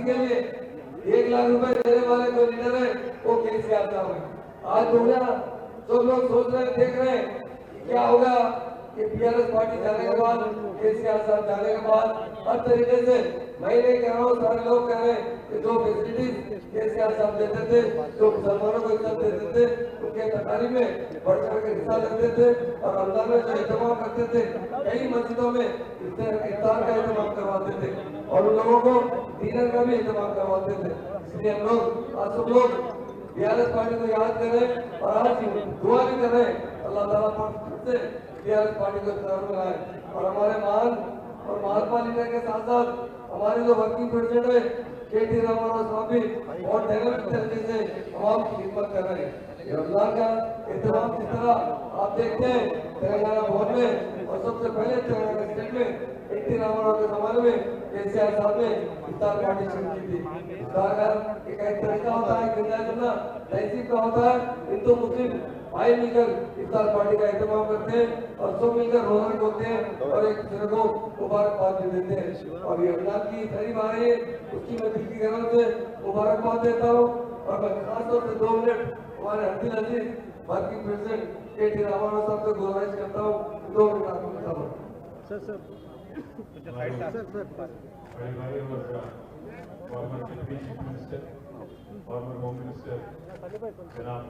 शादी के लिए 1 लाख रुपए देने वाले जो लीडर है वो केसीआर साहब है। आज हो गया, सब लोग सोच रहे देख रहे हैं क्या होगा कि बीआरएस पार्टी जाने के बाद, केसीआर साहब जाने के बाद हर तरीके से मैं नहीं कह रहा हूँ, सारे लोग कह रहे हैं कि जो फैसिलिटीज केसीआर साहब देते थे, जो मुसलमानों को इज्जत देते थे, उनके तकारी में बढ़ चढ़ के हिस्सा लेते थे और रमजान में जो एहतमाम करते थे, कई मस्जिदों में इफ्तार का एहतमाम करवाते थे और उन लोगों को डिनर का भी एहतमाम करवाते थे। इसलिए हम लोग आज सब लोग बीआरएस पार्टी को याद करें और आज दुआ भी करें अल्लाह ताला से बीआरएस पार्टी को इख्तियार में लाए और हमारे महान और महात्मा लीडर के साथ साथ हमारे जो वर्किंग प्रेसिडेंट है के.टी. रामाराव स्वामी और डायनामिक तरीके से तमाम की खिदमत कर रहे हैं। रमजान का एहतमाम जिस तरह आप देखते हैं तेलंगाना भवन में और सबसे पहले तेलंगाना स्टेट में के.टी. रामाराव के जमाने में केसीआर साहब ने इफ्तार पार्टी शुरू की थी। इफ्तार का एक तरीका होता है, तहसीब का होता है, हिंदू मुस्लिम भाई मिलकर इफ्तार पार्टी का एहतमाम करते हैं और सब मिलकर रोजा खोलते हैं और एक दूसरे को मुबारकबाद भी देते हैं। और ये रमजान की करीब आ रही है, उसकी मैं दिल की गहराई से मुबारकबाद देता हूँ और मैं खासतौर से 2 मिनट हमारे अब्दुल अजीज वर्किंग प्रेसिडेंट के.टी. रामाराव साहब को गुजारिश करता हूँ 2 मिनट आपको बता दो। Farmer deputy chief minister, farmer home minister जनाब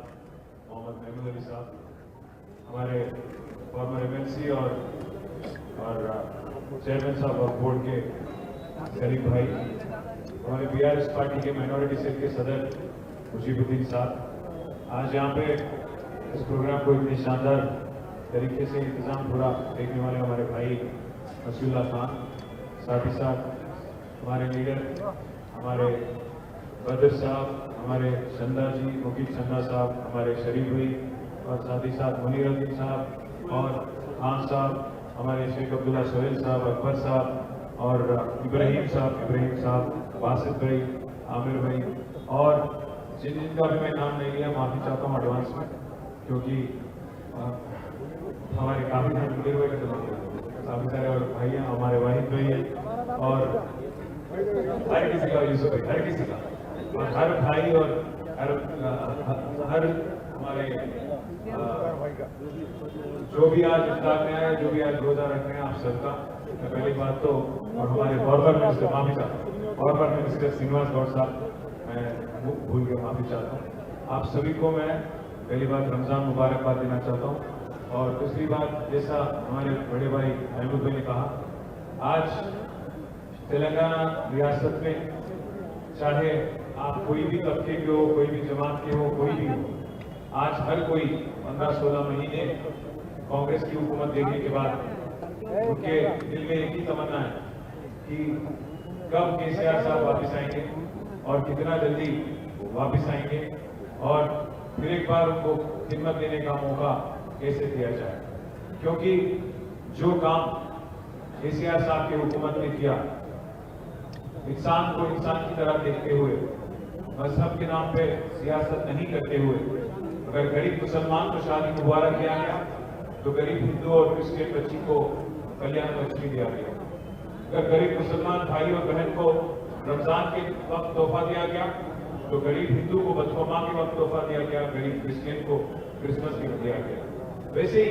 मोहम्मद महमूद अली साहब, हमारे फॉर्मर एमएलसी और चेयरमैन साहब ऑफ बोर्ड के शरीफ भाई, हमारे बीआरएस पार्टी के माइनॉरिटी सेल के सदर मुजीबुद्दीन साहब, आज यहाँ पे इस प्रोग्राम को इतनी शानदार तरीके से इंतजाम पूरा देखने वाले हमारे भाई मसीउल्लाह खान, साथ ही साथ हमारे लीडर हमारे बदर साहब, हमारे चंदा जी, मुकीम चंदा साहब, हमारे शरीफ भाई और साथ ही साथ मुनीरुद्दीन साहब और खान साहब, हमारे शेख अब्दुल्ला सोहेल साहब, अकबर साहब और इब्राहिम साहब, वासिफ भाई, आमिर भाई और जिनका भी मैं नाम नहीं लिया माफ़ी चाहता हूँ एडवांस में, क्योंकि हमारे काफ़ी सारे मुदीर भाई काफ़ी सारे और भाई हैं, हमारे वाहिद भाई हैं और हर किसी का यूसुफ भाई, हर किसी का और हर भाई और हर हमारे जो भी आज इफ्तार में आए, जो भी आज रोजा रख रहे हैं, आप सबका मैं पहली बात तो और हमारे फॉर्मर मिनिस्टर माफी साहब, फॉर्मर मिनिस्टर श्रीनिवास गौड़ साहब, मैं भूल के माफी चाहता हूँ। आप सभी को मैं पहली बात रमजान मुबारकबाद देना चाहता हूँ और दूसरी बात, जैसा हमारे बड़े भाई महमूद भाई ने कहा, आज तेलंगाना रियासत में चाहे आप कोई भी तबके के हो, कोई भी जमात के हो, कोई भी हो, आज हर कोई 15-16 महीने कांग्रेस की हुकूमत देखने के बाद उनके दिल में एक ही तमन्ना है कि कब केसीआर साहब वापस आएंगे और कितना जल्दी वापस आएंगे और फिर एक बार उनको खिदमत देने का मौका कैसे दिया जाए, क्योंकि जो काम केसीआर साहब की हुकूमत ने किया, इंसान को इंसान की तरह देखते हुए, मजहब के नाम पे सियासत नहीं करते हुए, अगर गरीब मुसलमान को शादी मुबारक किया गया तो गरीब हिंदू और क्रिश्चियन बच्ची को कल्याण लक्ष्मी दिया गया, अगर गरीब मुसलमान भाई और बहन को रमजान के वक्त तोहफा दिया गया तो गरीब हिंदू को बदखुमा के वक्त तोहफा दिया गया, गरीब क्रिश्चियन को क्रिसमस गिफ्ट दिया गया। वैसे ही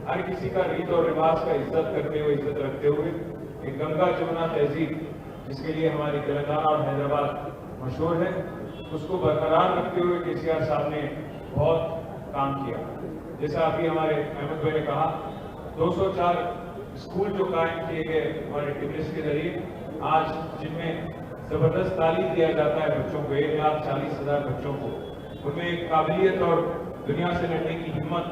हर किसी का रीत और रिवाज का इज्जत करते हुए, इज्जत रखते हुए एक गंगा जमुना तहजीब जिसके लिए हमारी तेलंगाना और हैदराबाद मशहूर है, उसको बरकरार रखते हुए केसीआर साहब ने बहुत काम किया। जैसा अभी हमारे महमूद भाई ने कहा, 204 स्कूल जो कायम किए गए हमारे टिप्स के जरिए, आज जिनमें जबरदस्त तालीम दिया जाता है बच्चों को, 1,40,000 बच्चों को, उनमें एक काबिलियत और दुनिया से लड़ने की हिम्मत,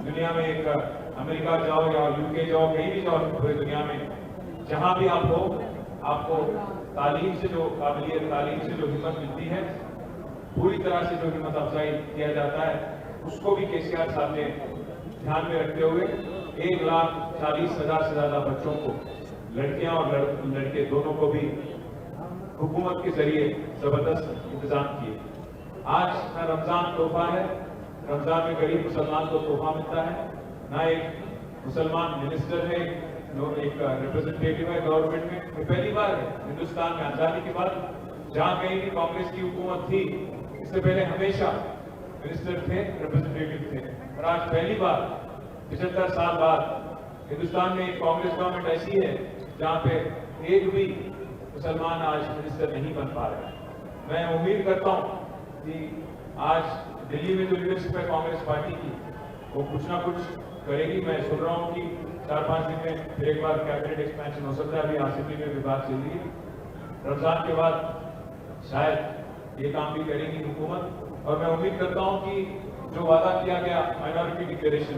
दुनिया में एक अमेरिका जाओ या यूके जाओ, कहीं भी जाओ पूरी दुनिया में, जहां भी आप हो, आपको तालीम से जो काबिलियत, तालीम से जो हिम्मत मिलती है, पूरी तरह से जो हिम्मत अफजाई किया जाता है, उसको भी केसीआर साहब ने ध्यान में रखते हुए 1,40,000 से ज्यादा बच्चों को, लड़कियां और लड़के दोनों को भी हुकूमत के जरिए जबरदस्त इंतजाम किए। आज ना रमजान तोहफा है, रमजान में गरीब मुसलमान को तोहफा मिलता है, ना एक मुसलमान मिनिस्टर है, एक रिप्रेजेंटेटिव है गवर्नमेंट में, ये पहली बार है हिंदुस्तान में आजादी के बाद जहां कहीं भी कांग्रेस की हुकूमत थी, इससे पहले हमेशा मिनिस्टर थे, रिप्रेजेंटेटिव थे, और आज पहली बार 75 साल बाद हिंदुस्तान में एक कांग्रेस गवर्नमेंट ऐसी है जहां पे एक भी मुसलमान आज मिनिस्टर नहीं बन पा रहे। मैं उम्मीद करता हूं कि आज दिल्ली में जो लीडरशिप है कांग्रेस पार्टी की, वो कुछ ना कुछ करेगी। मैं सुन रहा हूं कि 4-5 दिन में फिर एक बार कैबिनेट एक्सपेंशन हो सकता है। अभी असेंबली में भी बात चल रही है, रमजान के बाद शायद ये काम भी करेगी हुकूमत। और मैं उम्मीद करता हूं कि जो वादा किया गया माइनॉरिटी डिक्लेरेशन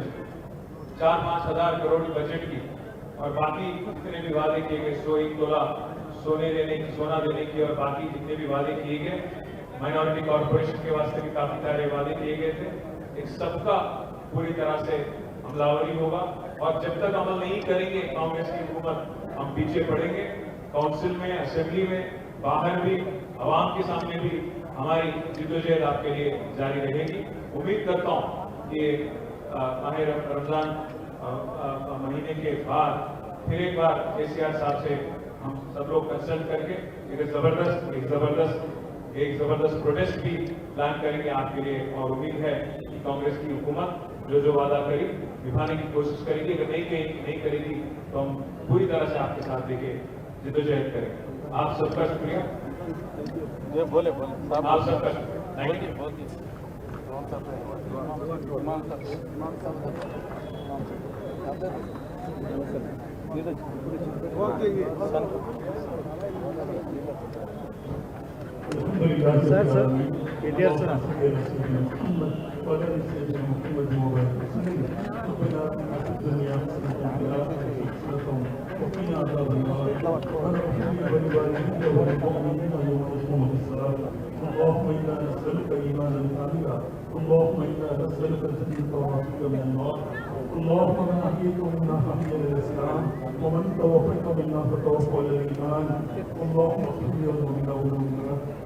4-5 हज़ार करोड़ की बजट की, और बाकी जितने भी वादे किए गए 101 तोला सोना देने की, और बाकी जितने भी वादे किए गए माइनॉरिटी कॉर्पोरेशन के वास्ते भी काफी सारे वादे किए गए थे, एक सबका पूरी तरह से अमलावरी होगा। और जब तक अमल नहीं करेंगे कांग्रेस की हुकूमत, हम पीछे पड़ेंगे। काउंसिल में, असेंबली में, बाहर भी, आवाम के सामने भी हमारी जिद्दोजहद आपके लिए जारी रहेगी। उम्मीद करता हूँ कि माह रमजान महीने के बाद फिर एक बार केसीआर साहब से हम सब लोग कंसल्ट करके एक जबरदस्त प्रोटेस्ट भी प्लान करेंगे आपके लिए। और उम्मीद है कि कांग्रेस की हुकूमत जो वादा करी निभाने की कोशिश करेगी। अगर नहीं करेगी तो हम पूरी तरह से आपके साथ देके जिद्दोजहद करेंगे। आप सबका शुक्रिया। बोले आप सबका thank you. Sir KTR sir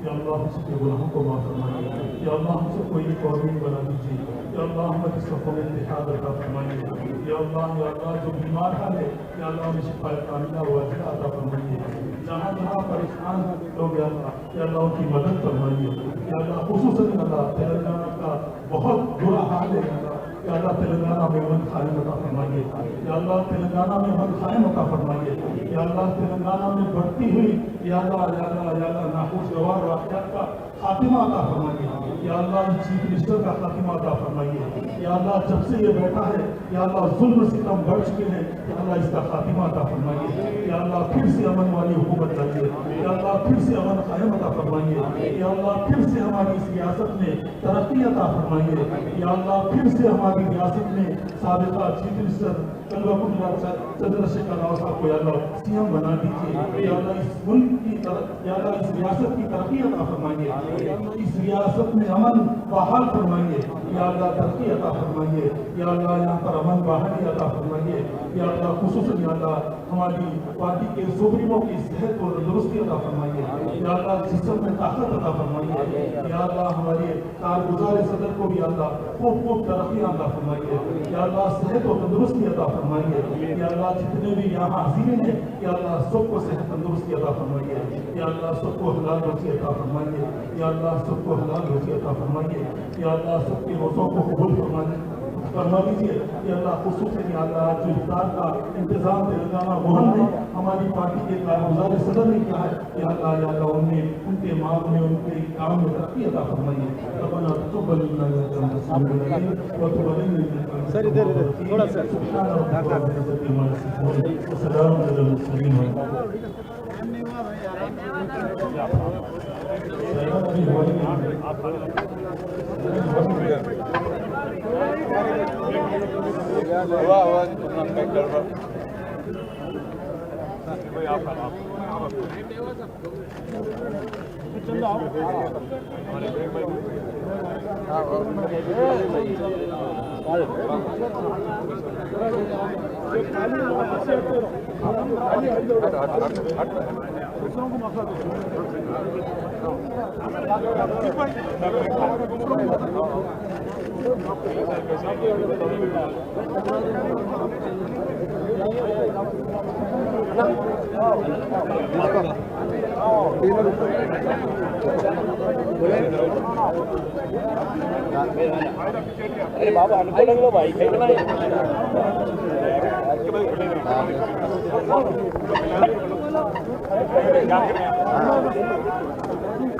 या अल्लाह हमसे गुनाहों को माफ फरमाइए, या अल्लाह हमसे कोई कौमी बना दीजिए, या अल्लाह हमें सफ़ों में इत्तेहाद अता फरमाइए, या अल्लाह जो बीमार है या अल्लाह उन्हें शिफा कामिला व अजर अता फरमाइए। जहाँ जहाँ परेशान लोग या अल्लाह उनकी मदद फरमाइए, या अल्लाह खुसूसन अल्लाह तेलंगाना का बहुत बुरा हाल है, या अल्लाह तेलंगाना में अमन कायम अता फरमाइए, या अल्लाह तेलंगाना में अमन कायम अता फरमाइए, या अल्लाह तेलंगाना में बढ़ती हुई या अल्लाह नाखुशगवार वाक़यात का खातिमा अता फरमाइए, या अल्लाह चीफ मिनिस्टर का खातिमा अता फरमाइए, या अल्लाह जब से ये बैठा है या अल्लाह जुल्म सितम बढ़ चुके हैं, या अल्लाह इसका खातिमा अता फरमाइए, या अल्लाह फिर से अमन वाली हुकूमत लाइए, या अल्लाह फिर से अमन कायम अता फरमाइए, या अल्लाह फिर से हमारी इस रियासत में तरक्की अता फरमाइए, या अल्लाह फिर से हमारी रियासत में साबिका चीफ मिनिस्टर चंद्रशेखर राव साहब को या अल्लाह सीएम बना दीजिए, या अल्लाह इस मुल्क की या अल्लाह इस रियासत की तरक्की अता फरमाइए, इस रियासत में अमन बहाल फरमाइए, या अल्लाह तरक्की अता फरमाइए, या अल्लाह यहाँ पर अमन बहाली अता फरमाइए, या अल्लाह खुसूसन या अल्लाह हमारी पार्टी के सुप्रीमों की सेहत और दुरुस्ती अता फरमाइए, या अल्लाह जिस्म में ताकत अता फरमाइए, या अल्लाह हमारे कारगुजार सदर को भी अल्लाह खूब तरक्की अता फरमाइए, या अल्लाह सेहत और तंदुरुस्ती अता फरमाइए, या अल्लाह जितने भी यहाँ हाजिर हैं या अल्लाह सबको सेहत तंदुरुस्ती अता फरमाइए, या अल्लाह सबको हलाल रोज़ी अता फरमाइए, या अल्लाह सबको हलाल रोज़ी अता फरमाइए, या अल्लाह सबके रोज़ों को कबूल फरमा दीजिए, या अल्लाह खुसूसन या अल्लाह जो इफ्तार का इंतजाम तेलंगाना भवन में हमारी पार्टी के कारगुजार सदर ने किया है, या अल्लाह उन्हें उनके माल में उनके काम में तरक्की अता फरमाइए। सर इधर थोड़ा सा अरे बाबा अनुकूल लो भाई खेलना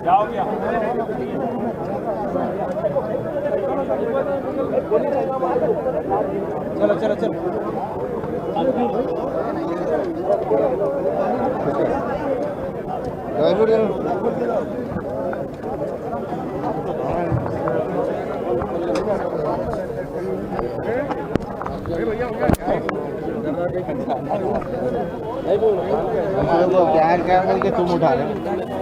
जाओ क्या चलो चलो चलो क्या क्या करके तुम उठा रहे हो